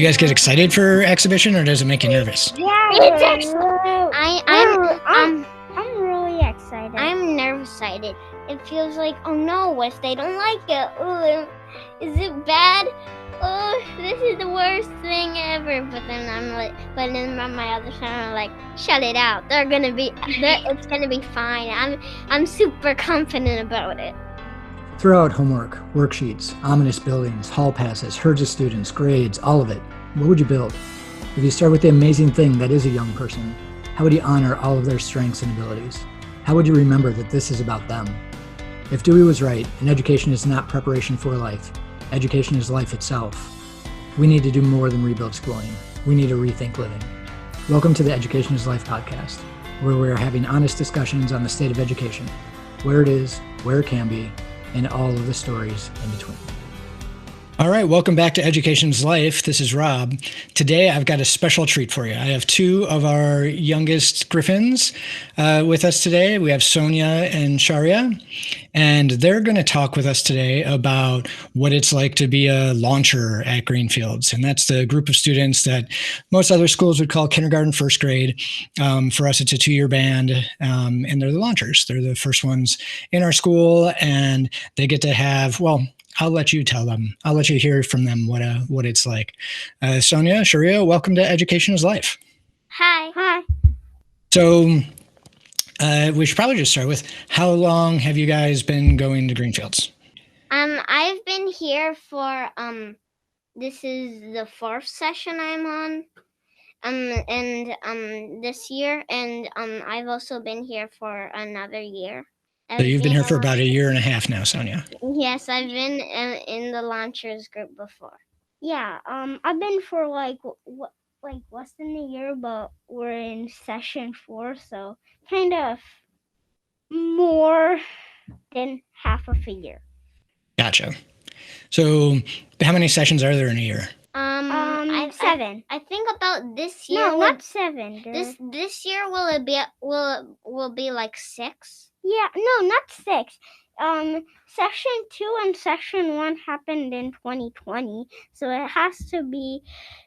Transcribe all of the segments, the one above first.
Do you guys get excited for exhibition, or does it make you nervous? Yeah, It's actually, I'm really excited. I'm nervous excited. It feels like, oh no, what if they don't like it? Oh, is it bad? Oh, this is the worst thing ever. But then on my other side, I'm like, shut it out. It's gonna be fine. I'm super confident about it. Throw out homework, worksheets, ominous buildings, hall passes, herds of students, grades, all of it. What would you build? If you start with the amazing thing that is a young person, how would you honor all of their strengths and abilities? How would you remember that this is about them? If Dewey was right, and education is not preparation for life, education is life itself, we need to do more than rebuild schooling. We need to rethink living. Welcome to the Education is Life podcast, where we're having honest discussions on the state of education, where it is, where it can be, and all of the stories in between. All right, welcome back to Education's Life. This is Rob. Today, I've got a special treat for you. I have two of our youngest Griffins with us today. We have Sonia and Sharia, and they're going to talk with us today about what it's like to be a launcher at Greenfields. And that's the group of students that most other schools would call kindergarten, first grade. For us, it's a 2-year band, and they're the launchers. They're the first ones in our school, and they get to have, well, I'll let you tell them. I'll let you hear from them what it's like. Sonia, Sharia, welcome to Education is Life. Hi. So we should probably just start with, how long have you guys been going to Greenfields? I've been here for this is the 4th session I'm on. And this year, and I've also been here for another year. So you've been here for about 1.5 years now, Sonia. Yes, I've been in the launchers group before. Yeah, I've been for like less than a year, but we're in session 4, so kind of more than half of a year. Gotcha. So how many sessions are there in a year? 7. I think about this year. No, not 7. Girl. This year will be like 6. Yeah, no, not 6. Session 2 and session 1 happened in 2020, so it has to be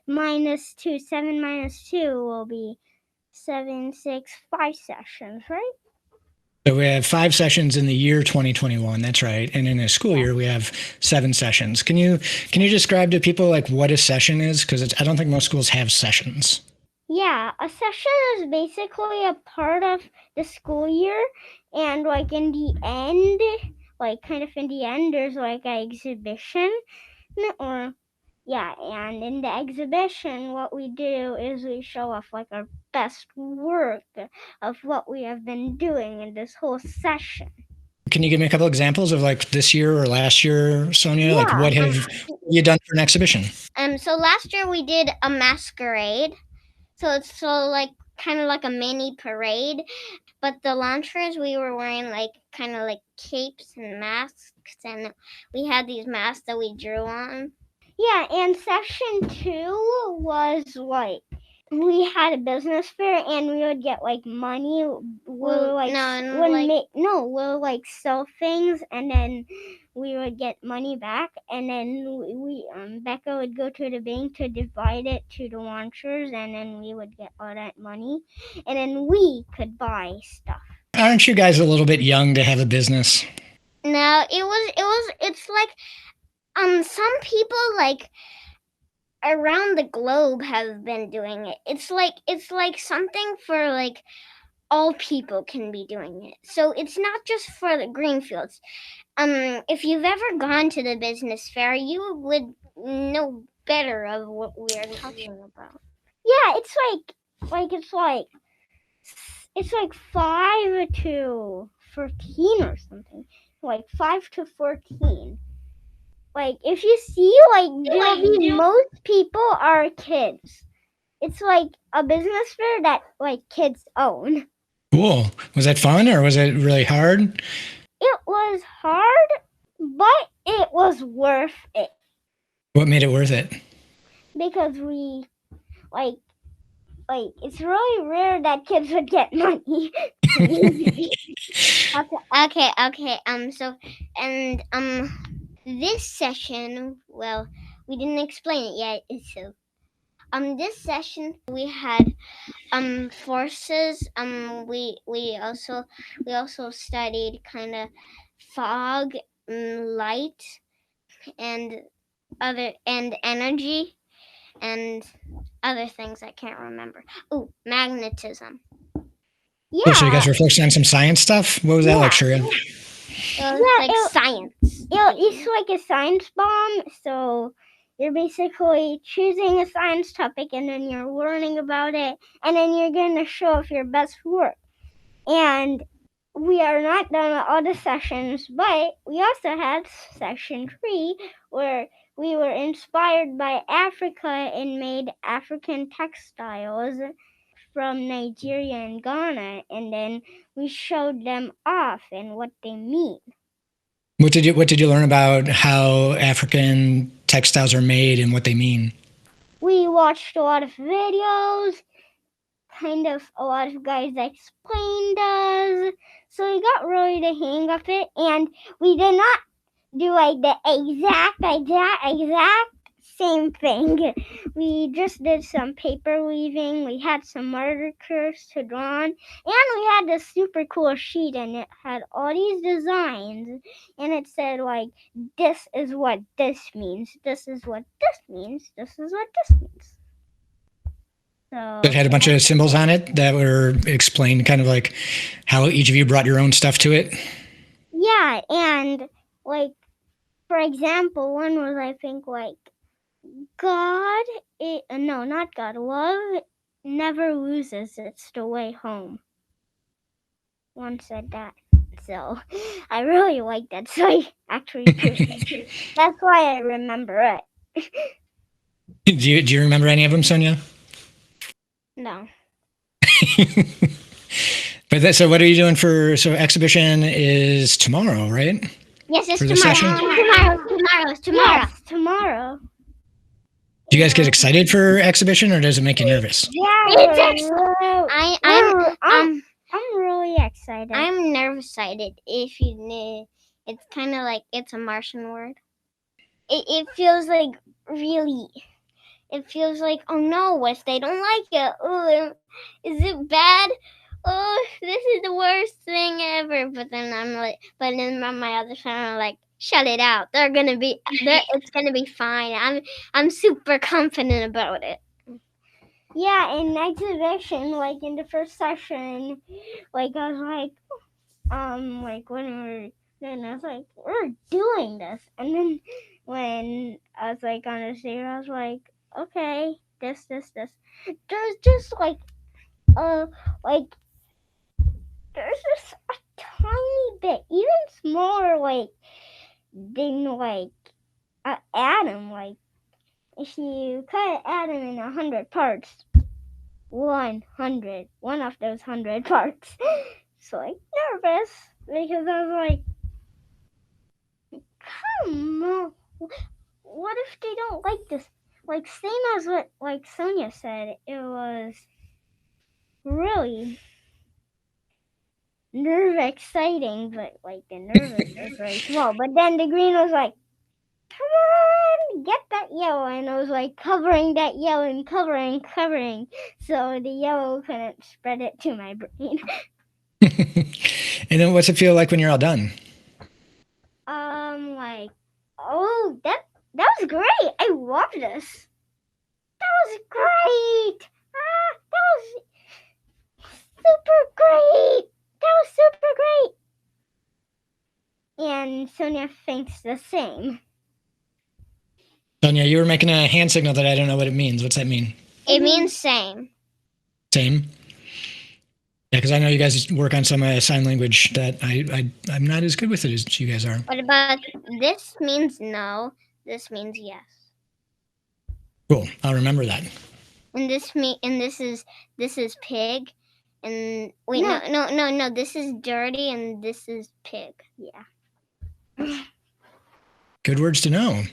-2. 7 minus 2 will be 7, 6, 5 sessions, right? So we have 5 sessions in the year 2021. That's right. And in a school year, we have 7 sessions. Can you describe to people like what a session is? Because I don't think most schools have sessions. Yeah, a session is basically a part of the school year, and like in the end, there's like an exhibition, and in the exhibition, what we do is we show off like our best work of what we have been doing in this whole session. Can you give me a couple examples of like this year or last year, Sonia? Yeah. Like what have you done for an exhibition? So last year we did a masquerade. So it's like kind of like a mini parade, but the launchers, we were wearing like kind of like capes and masks, and we had these masks that we drew on. Yeah, and session 2 was like we had a business fair, and we would get like money. We'll sell things, and then we would get money back, and then we Becca would go to the bank to divide it to the launchers, and then we would get all that money, and then we could buy stuff. Aren't you guys a little bit young to have a business? No, it's like some people like around the globe have been doing it. It's like something for like all people can be doing it. So it's not just for the Greenfields. If you've ever gone to the business fair, you would know better of what we are talking about. Yeah, it's like 5 to 14 or something. Like 5 to 14. Like if you see most people are kids. It's like a business fair that like kids own. Cool. Was that fun or was it really hard? It was hard, but it was worth it. What made it worth it? Because we like it's really rare that kids would get money. Okay. This session, well, we didn't explain it yet. So This session we had forces. We also studied kind of fog, light, and energy, and other things I can't remember. Oh, magnetism. Cool, so you guys Yeah, were focusing on some science stuff. What was that like, Shreya? So it's like science. it's like a science bomb. So you're basically choosing a science topic and then you're learning about it and then you're going to show off your best work. And we are not done with all the sessions, but we also had session 3 where we were inspired by Africa and made African textiles from Nigeria and Ghana, and then we showed them off and what they mean. What did you learn about how African textiles are made and what they mean? We watched a lot of videos, kind of a lot of guys explained us, so we got really the hang of it, and we did not do like the exact same thing. We just did some paper weaving, we had some markers to draw on, and we had this super cool sheet and it had all these designs and it said like, this is what this means, this is what this means, this is what this means. So It had a bunch of symbols on it that were explained, kind of like how each of you brought your own stuff to it. yeah, and like for example, one was I think like not God. Love never loses. It's the way home. One said that. So I really like that. So I actually that's why I remember it. Do you remember any of them, Sonia? No. But so what are you doing so exhibition is tomorrow, right? Yes, it's For the tomorrow. session? Tomorrow. Yes, tomorrow. Do you guys get excited for exhibition, or does it make you nervous? Yeah. I'm really excited. I'm nervous excited. If you knew, it's kind of like it's a Martian word. It feels like really. It feels like, oh no, Wes, they don't like it. Oh, is it bad? Oh, this is the worst thing ever. But then my other friend are like, shut it out. It's gonna be fine. I'm super confident about it. Yeah, in exhibition, like in the first session, like I was like when then I was like, we're doing this, and then when I was like on the stage, I was like, okay, this. There's just like there's just a tiny bit, even smaller, like than like an atom. Like if you cut an atom in 100 parts, 100, one of those 100 parts. So like nervous because I was like, come on, what if they don't like this? Like same as what like Sonia said, it was really exciting, but like the nervous was very small. But then the green was like, come on, get that yellow, and I was like covering that yellow and covering, so the yellow couldn't spread it to my brain. And then what's it feel like when you're all done? Like, oh, that was great. I love this. That was great. That was super great. That was super great. And Sonia thinks the same. Sonia, you were making a hand signal that I don't know what it means. What's that mean? It means same. Same? Yeah, because I know you guys work on some sign language that I'm not as good with it as you guys are. What about this means no, this means yes. Cool. I'll remember that. And this is pig. And wait, no, this is dirty and this is pig. Yeah. Good words to know.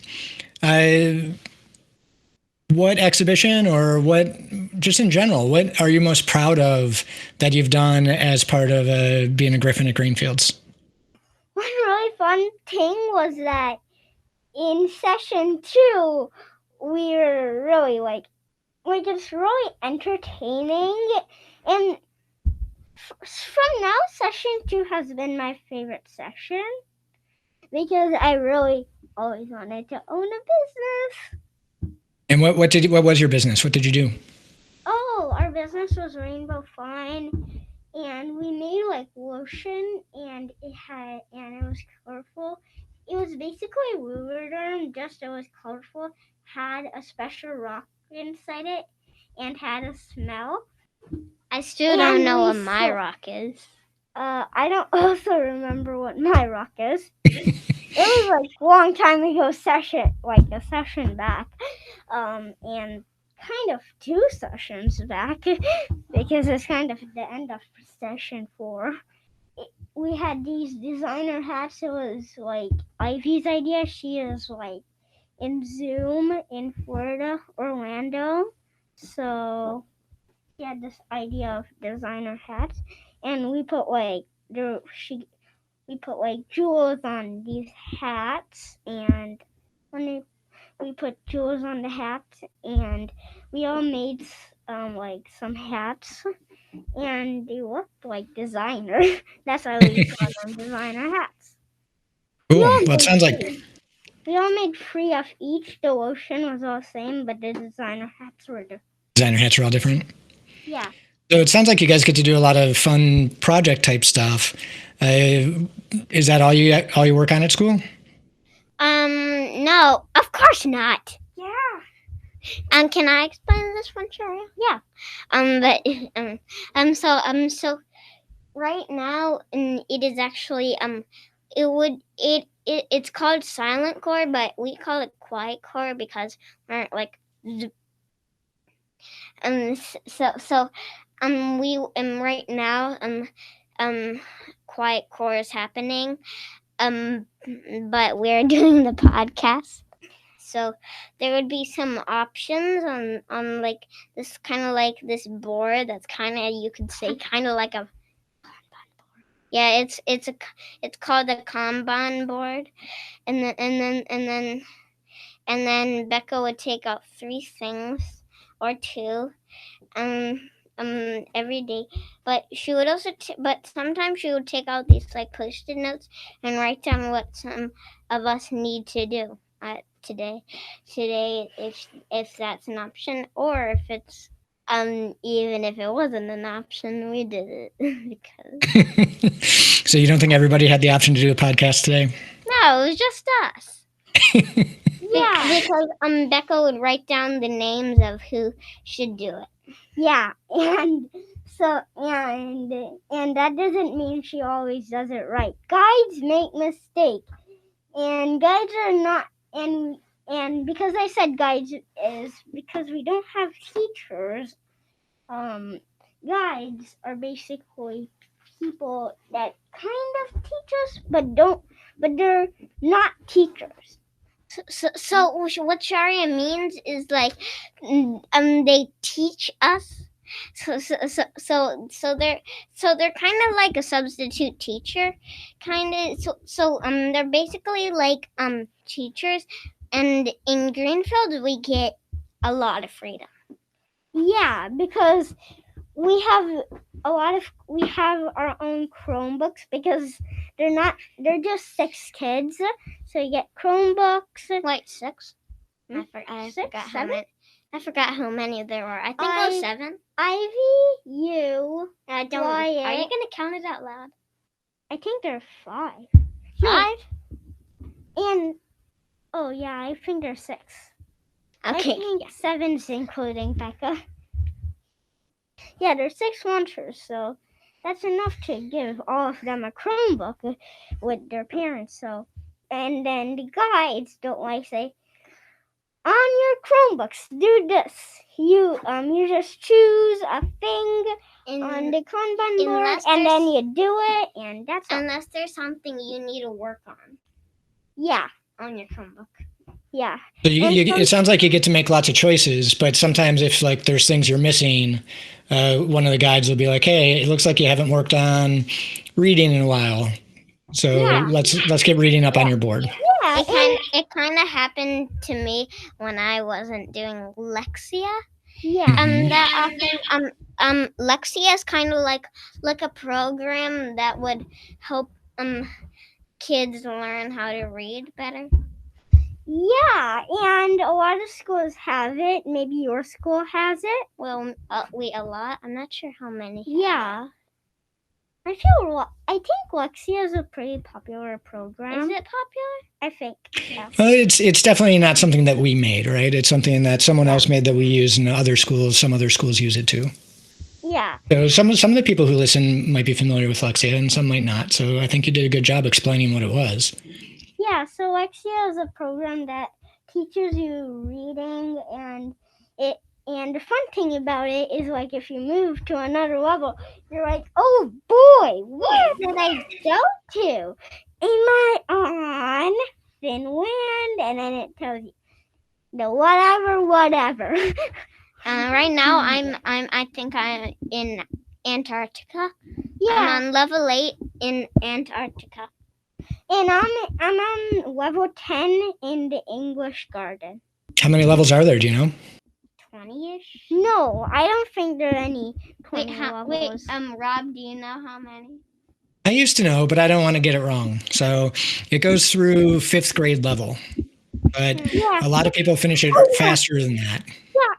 What exhibition or what, just in general, what are you most proud of that you've done as part of being a Griffin at Greenfields? One really fun thing was that in session 2, we were really like, like it's really entertaining, and from now, session 2 has been my favorite session because I really always wanted to own a business. And what was your business? What did you do? Oh, our business was Rainbow Fine, and we made like lotion, and it was colorful. It was basically Lubriderm, just it was colorful, had a special rock inside it, and had a smell. I still don't know what my rock is. I don't also remember what my rock is. It was like a long time ago a session back. And kind of 2 sessions back because it's kind of the end of session 4. We had these designer hats. It was like Ivy's idea. She is like in Zoom in Florida, Orlando. So she had this idea of designer hats, and we put like jewels on these hats, and when we put jewels on the hats, and we all made like some hats, and they looked like designer. That's why we call them designer hats. Cool. Well, it sounds like we all made 3 of each. The lotion was all the same, but the designer hats were different. Designer hats are all different. Yeah. So it sounds like you guys get to do a lot of fun project type stuff. Is that all you work on at school? No, of course not. Yeah. Can I explain this one, Sharia? Yeah. So right now, it is actually it's called silent core, but we call it quiet core because we're like right now quiet core is happening, but we're doing the podcast. So there would be some options on like this kind of like this board that's kind of, you could say, kind of like a Kanban board. Yeah, it's called a Kanban board, and then Becca would take out 3 things or 2 every day, but she would also but sometimes she would take out these like post-it notes and write down what some of us need to do today if that's an option, or if it's even if it wasn't an option, we did it because So you don't think everybody had the option to do a podcast today? No, it was just us. Yeah. Because Becca would write down the names of who should do it. Yeah, and that doesn't mean she always does it right. Guides make mistakes, and guides are not, and because I said guides is because we don't have teachers. Guides are basically people that kind of teach us, but they're not teachers. So what Sharia means is like they teach us. So they're kind of like a substitute teacher, kind of. So they're basically like teachers, and in Greenfield we get a lot of freedom. Yeah, because we have our own Chromebooks because they're just 6 kids, so you get Chromebooks. Wait, 6? I forgot how many there were. I think it was 7. Ivy, you, I don't. Wyatt. Are you gonna count it out loud? I think there are 5. 5? And oh yeah, I think there's 6. Okay. I think 7's including Becca. Yeah, there's 6 launchers, so that's enough to give all of them a Chromebook with their parents. So, and then the guides don't like say, on your Chromebooks, do this. You just choose a thing on the Kanban board, and then you do it, and that's unless there's something you need to work on. Yeah, on your Chromebook. Yeah. So it sounds like you get to make lots of choices, but sometimes if like there's things you're missing, one of the guides will be like, "Hey, it looks like you haven't worked on reading in a while, so let's get reading up on your board." Yeah, it kind of happened to me when I wasn't doing Lexia. Yeah. That often Lexia is kind of like a program that would help kids learn how to read better. Yeah, and a lot of schools have it. Maybe your school has it. Well, a lot. I'm not sure how many. Yeah. I think Lexia is a pretty popular program. Is it popular? I think. Yeah. Well, it's definitely not something that we made, right? It's something that someone else made that we use in other schools. Some other schools use it too. Yeah. So some of the people who listen might be familiar with Lexia and some might not. So I think you did a good job explaining what it was. Yeah, so Lexia is a program that teaches you reading, and the fun thing about it is, like, if you move to another level, you're like, oh boy, where did I go to? Am I on Finland? And then it tells you the whatever. Right now I think I'm in Antarctica. Yeah, I'm on level 8 in Antarctica. and I'm on level 10 in the English Garden. How many levels are there? Do you know? 20-ish. No, I don't think there are any 20 Wait, levels. Rob, do you know how many? I used to know, but I don't want to get it wrong. So it goes through 5th grade level, but Yeah. a lot of people finish it faster than that. Yeah,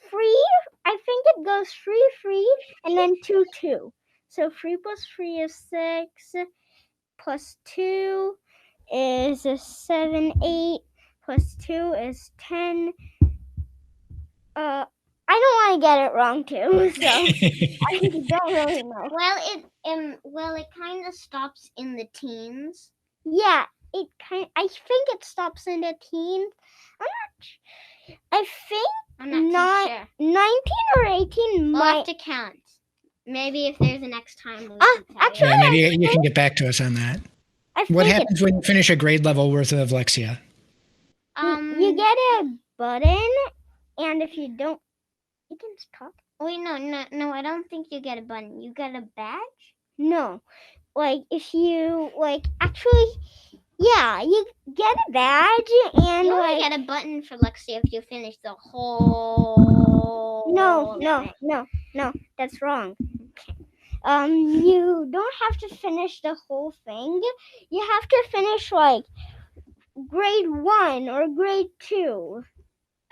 free. I think it goes free, and then 2. So 3 plus 3 is 6, plus 2 is 7, 8, plus 2 is 10. I don't want to get it wrong too, so I don't really know. Well, it kind of stops in the teens. Yeah, I think it stops in the teens. I think I'm not too sure. 19 or 18 We'll have might. to count. Maybe if there's a next time. We can tell actually, Yeah, maybe you can get back to us on that. I What think happens when you finish a grade level worth of Lexia? you get a button, and if you don't, you can talk. Wait, no, I don't think you get a button. You get a badge? No, like if you actually, yeah, you get a badge and You only get a button for Lexia if you finish the whole. No, that's wrong. You don't have to finish the whole thing. You have to finish like grade 1 or grade 2.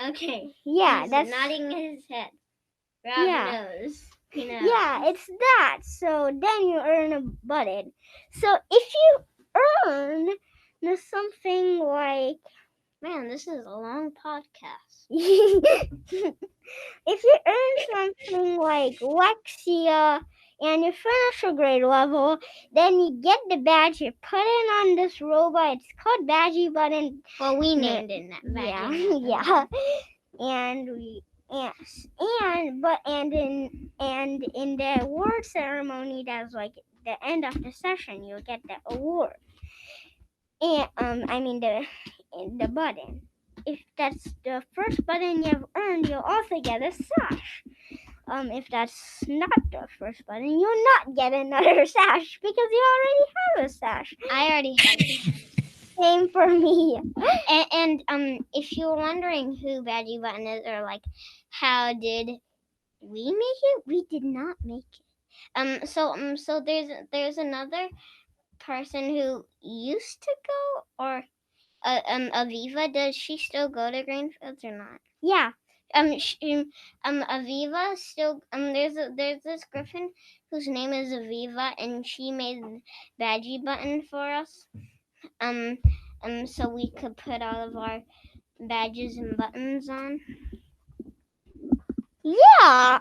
Okay. Yeah, He's that's nodding his head. Rob knows. He knows. Yeah, it's that. So then you earn a button. So if you earn something like, man, this is a long podcast. if you earn something like Lexia and you finish a grade level, then you get the badge, you put it on this robot. It's called Badgie Button. Well, we named it that. Badgie. Yeah. And in the award ceremony, that's like the end of the session, you'll get the award. And the button. If that's the first button you've earned, you'll also get a sash. If that's not the first button, you'll not get another sash because you already have a sash. I already have it. Same for me. And if you're wondering who Badgie Button is, or like how did we make it? We did not make it. So there's another person who used to go, or Aviva. Does she still go to Greenfields or not? Yeah. Aviva still there's this Griffin whose name is Aviva, and she made Badgie Button for us. So we could put all of our badges and buttons on. Yeah.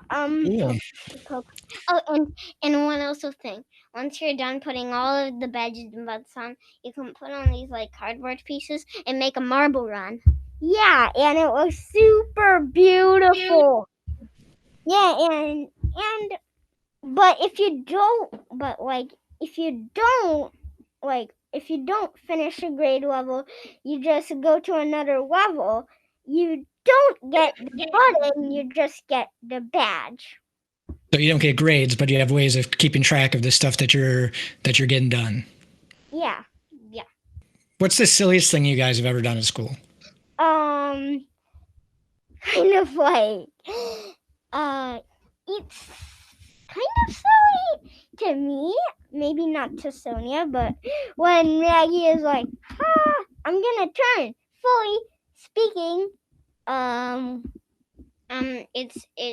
Cool. Oh, and one also thing. Once you're done putting all of the badges and buttons on, you can put on these like cardboard pieces and make a marble run. Yeah, and it was super beautiful. Yeah, and but if you don't finish a grade level, you just go to another level. You don't get the button, you just get the badge. So you don't get grades, but you have ways of keeping track of the stuff that you're getting done. Yeah. What's the silliest thing you guys have ever done at school? kind of like it's kind of silly to me, maybe not to Sonia, but when Maggie is like, I'm gonna turn fully speaking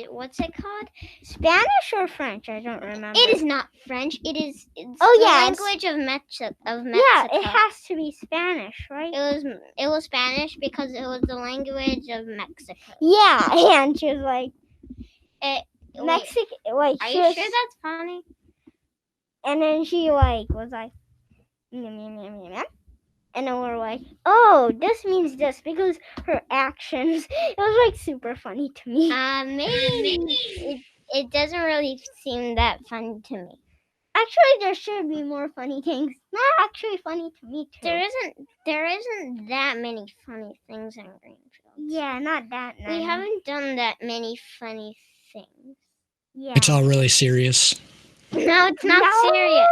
what's it called? Spanish or French? I don't remember. It is not French. It's Oh, the yeah, language of Mexico. Yeah, it has to be Spanish, right? It was Spanish because it was the language of Mexico. Yeah, and she was like, Mexican. Like, Are she you was, sure that's funny? And then she like was like, yum, yum, yum, yum, yum. And then we're like, oh, this means this because her actions. It was like super funny to me. Maybe it doesn't really seem that funny to me. Actually, there should be more funny things. Not actually funny to me too. There isn't that many funny things in Greenfield. Yeah, not that many. We haven't done that many funny things. Yeah. It's all really serious. No, it's not serious.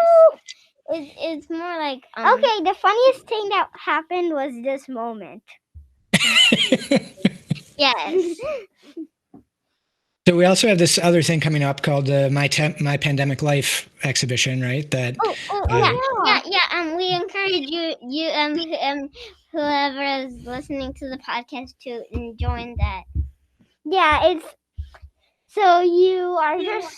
It's more like okay, the funniest thing that happened was this moment. Yes. So we also have this other thing coming up called the My Pandemic Life exhibition, right? That Yeah. We encourage you whoever is listening to the podcast to join that. Yeah, it's so you are just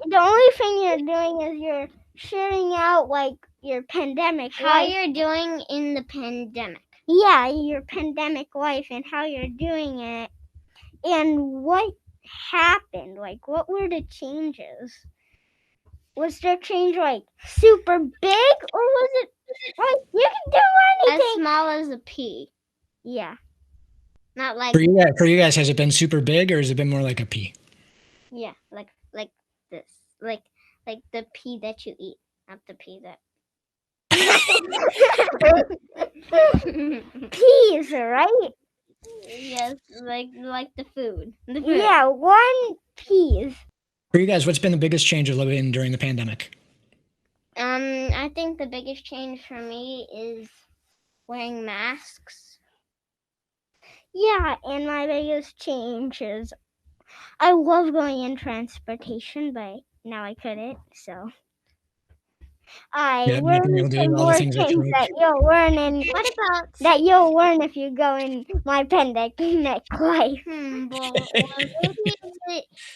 the only thing you're doing is you're sharing out like your pandemic How life. you're doing in the pandemic. Yeah, your pandemic life and how you're doing it and what happened. Like, what were the changes? Was their change like super big or was it like you can do anything? As small as a pea. Yeah. Not like for you guys, has it been super big or has it been more like a pea? Yeah, like this. Like the pea that you eat, not the pea that Peas, right? Yes, like the food. Yeah, 1 peas. For you guys, what's been the biggest change of living during the pandemic? I think the biggest change for me is wearing masks. Yeah, and my biggest change is I love going in transportation, but now I couldn't, so I Yeah, not being able learned to do some all the more things that you things make. that you'll learn in What about that you'll learn if you go in my pandemic life. well,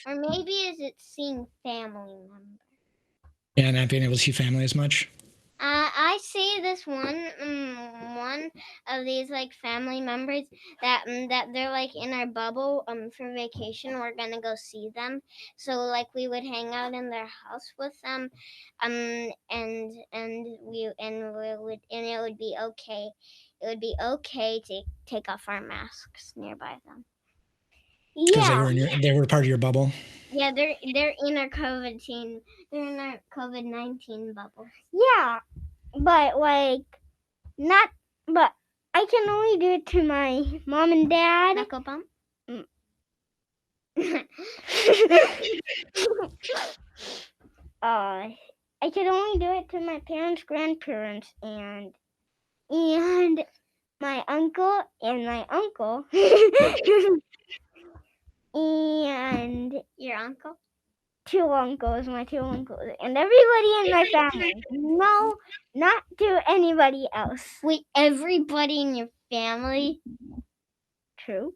maybe is it seeing family members? Yeah, not being able to see family as much. I see this one of these like family members that they're like in our bubble for vacation. We're gonna go see them, so like we would hang out in their house with them, and it would be okay. It would be okay to take off our masks nearby them. Because Yeah, they were part of your bubble. Yeah, they're in our COVID-19. They're in our COVID-19 bubble. yeah, but like not. But I can only do it to my mom and dad. Knuckle bump. I could only do it to my parents, grandparents, and my uncle and my uncle. And Your uncle? my two uncles, and everybody in my family. No, not to anybody else. Wait, everybody in your family? True.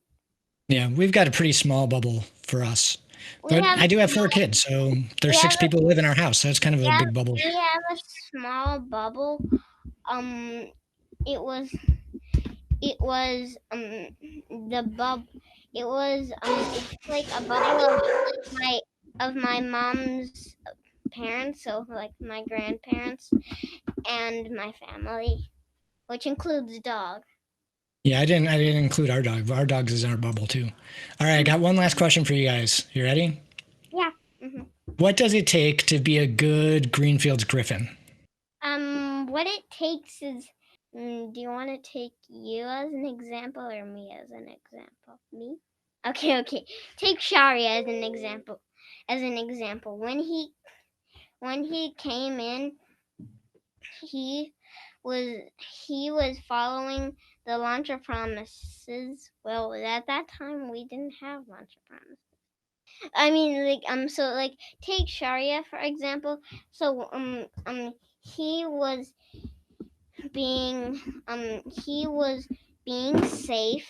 Yeah, we've got a pretty small bubble for us. We But have- I do have 4 kids, so there's we 6 have people who live in our house. So it's kind of a big bubble. We have a small bubble. It was the bubble. It was it's like a bubble of my mom's parents, so like my grandparents and my family, which includes dog. Yeah, I didn't include our dog. Our dog is in our bubble too. All right, I got one last question for you guys. You ready? Yeah. Mm-hmm. What does it take to be a good Greenfields Griffin? What it takes is, do you want to take you as an example or me as an example? Me? Okay. Take Shari as an example. When he came in, he was following the launcher promises. Well, at that time we didn't have launcher promises. I mean, so take Sharia for example. So he was being safe.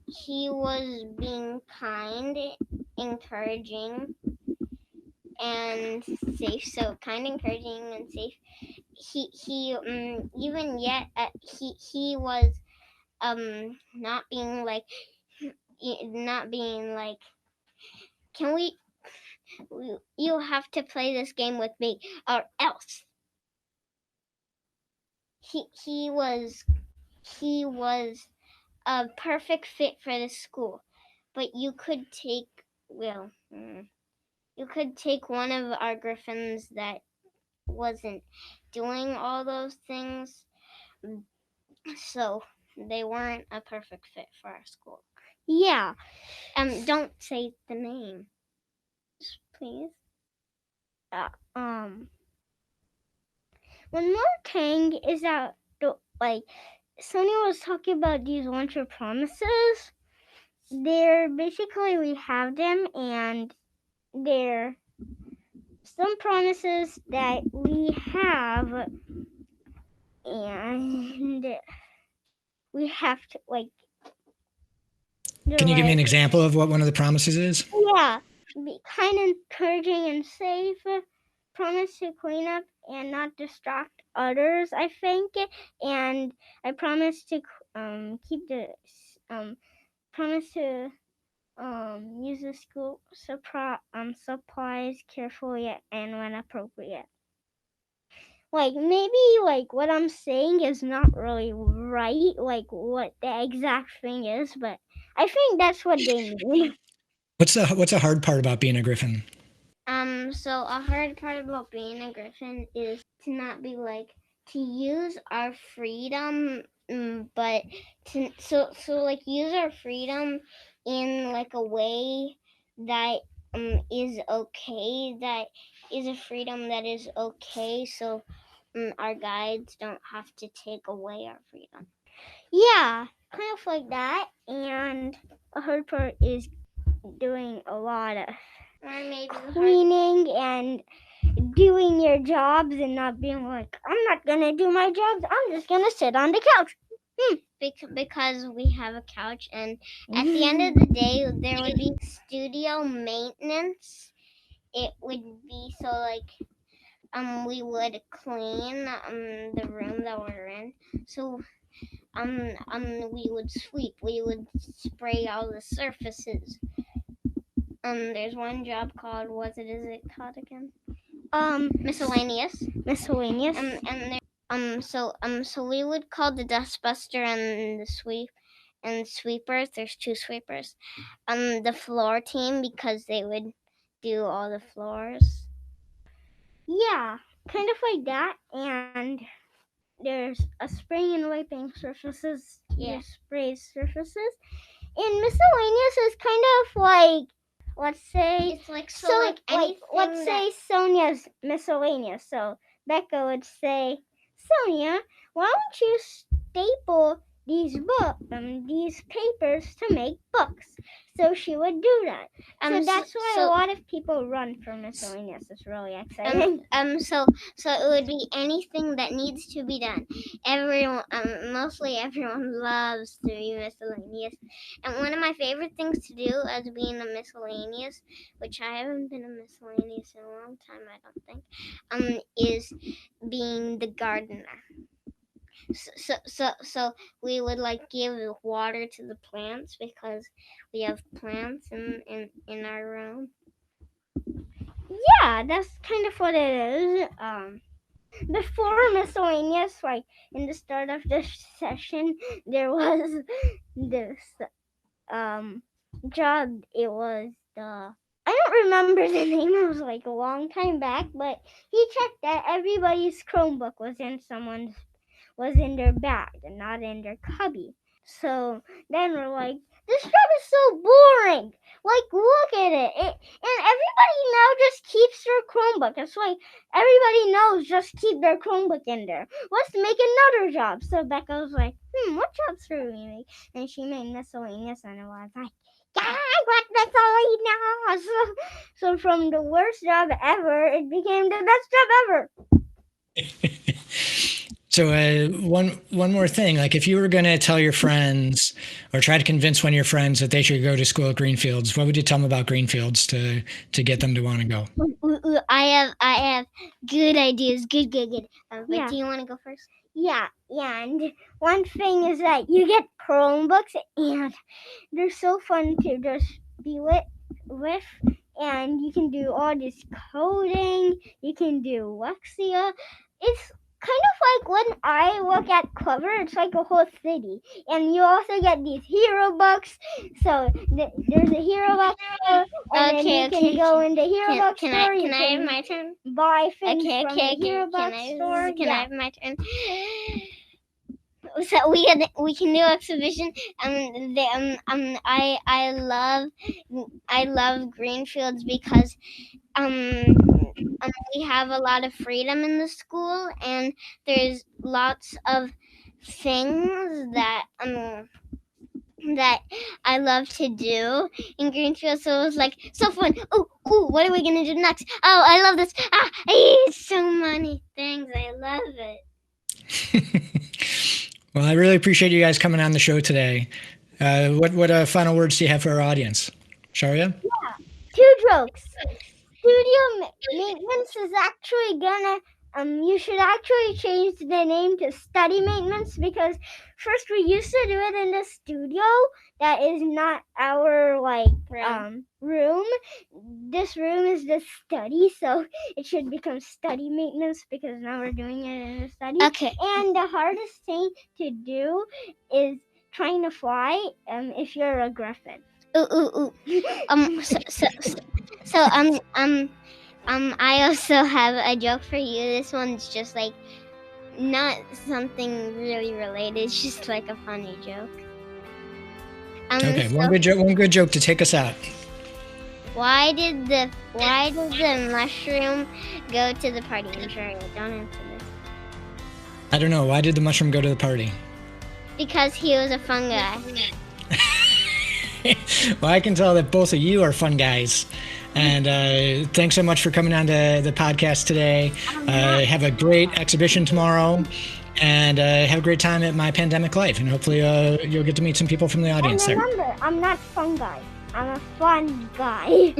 He was being kind, encouraging, and safe. So kind, encouraging, and safe. He even yet he was not being like can we you have to play this game with me or else. He was a perfect fit for the school, but you could take one of our Griffins that wasn't doing all those things, so they weren't a perfect fit for our school. Yeah. Don't say the name, please. One more thing is that Sonia was talking about these launcher promises. They're basically, we have them, and they're some promises that we have, and we have to Can you give me an example of what one of the promises is? Yeah, be kind, encouraging, and safe. Promise to clean up and not distract others, I think. And I promise to keep the promise to use the school supplies carefully and when appropriate. Maybe what I'm saying is not really right, what the exact thing is, but I think that's what they mean. What's a hard part about being a Griffin? So a hard part about being a Griffin is to not be to use our freedom, but to use our freedom in a way that is okay, that is a freedom that is okay, so our guides don't have to take away our freedom. Yeah, kind of like that. And a hard part is doing a lot of cleaning and doing your jobs and not being like, I'm not gonna do my jobs, I'm just gonna sit on the couch. Because we have a couch, and at the end of the day there would be studio maintenance. It would be we would clean the room that we're in. So we would sweep, we would spray all the surfaces. There's one job called, is it called again? Miscellaneous. And so we would call the dustbuster and the sweepers. There's two sweepers. The floor team, because they would do all the floors. Yeah, kind of like that. And there's a spraying and wiping surfaces. Yeah. Spray surfaces. And miscellaneous is kind of let's say, it's let's say Sonia's miscellaneous. So Becca would say, Sonia, why don't you staple these papers to make books? So she would do that. So that's why a lot of people run for miscellaneous. It's really exciting. So it would be anything that needs to be done. Everyone, mostly everyone loves to be miscellaneous. And one of my favorite things to do as being a miscellaneous, which I haven't been a miscellaneous in a long time, I don't think, is being the gardener. So we would give water to the plants because we have plants in our room. Yeah, that's kind of what it is. Before miscellaneous, in the start of the session, there was this job. It was I don't remember the name. It was a long time back, but he checked that everybody's Chromebook was in their bag and not in their cubby. So then we're this job is so boring. Look at it. And everybody now just keeps keeps their Chromebook. It's like everybody knows just keep their Chromebook in there. Let's make another job. So Becca was like, what jobs should we make? And she made miscellaneous, and I was like, yeah, what miscellaneous? So from the worst job ever, it became the best job ever. So one more thing, like if you were going to tell your friends or try to convince one of your friends that they should go to school at Greenfields, what would you tell them about Greenfields to get them to want to go? I have good ideas. Good. But Yeah. do you want to go first? Yeah, and one thing is that you get Chromebooks, and they're so fun to just be with, and you can do all this coding. You can do Lexia. It's kind of like when I look at Clever, it's like a whole city, and you also get these hero books. So there's a hero book store, and then you can go into hero book Can store. I have my turn? buy things Okay. from the hero book store. Can I have my turn? So we can do exhibition. I love Greenfields because we have a lot of freedom in the school, and there's lots of things that I love to do in Greenfield. So it was like so fun. Oh, what are we gonna do next? Oh, I love this. It's so many things. I love it. Well, I really appreciate you guys coming on the show today. What final words do you have for our audience? Sharia? 2 jokes. Studio maintenance is actually gonna you should actually change the name to study maintenance, because first we used to do it in the studio that is not our room. This room is the study, so it should become study maintenance because now we're doing it in the study. Okay. And the hardest thing to do is trying to fly if you're a griffin. Ooh. I also have a joke for you. This one's just like not something really related. It's just like a funny joke. Okay, one good joke to take us out. Why did the mushroom go to the party? I'm sure don't answer this. I don't know. Why did the mushroom go to the party? Because he was a fungi. Well, I can tell that both of you are fun guys. And thanks so much for coming on to the podcast today. Have a great exhibition tomorrow. And have a great time at My Pandemic Life. And hopefully you'll get to meet some people from the audience And there. remember, I'm not fungi. I'm a fun guy.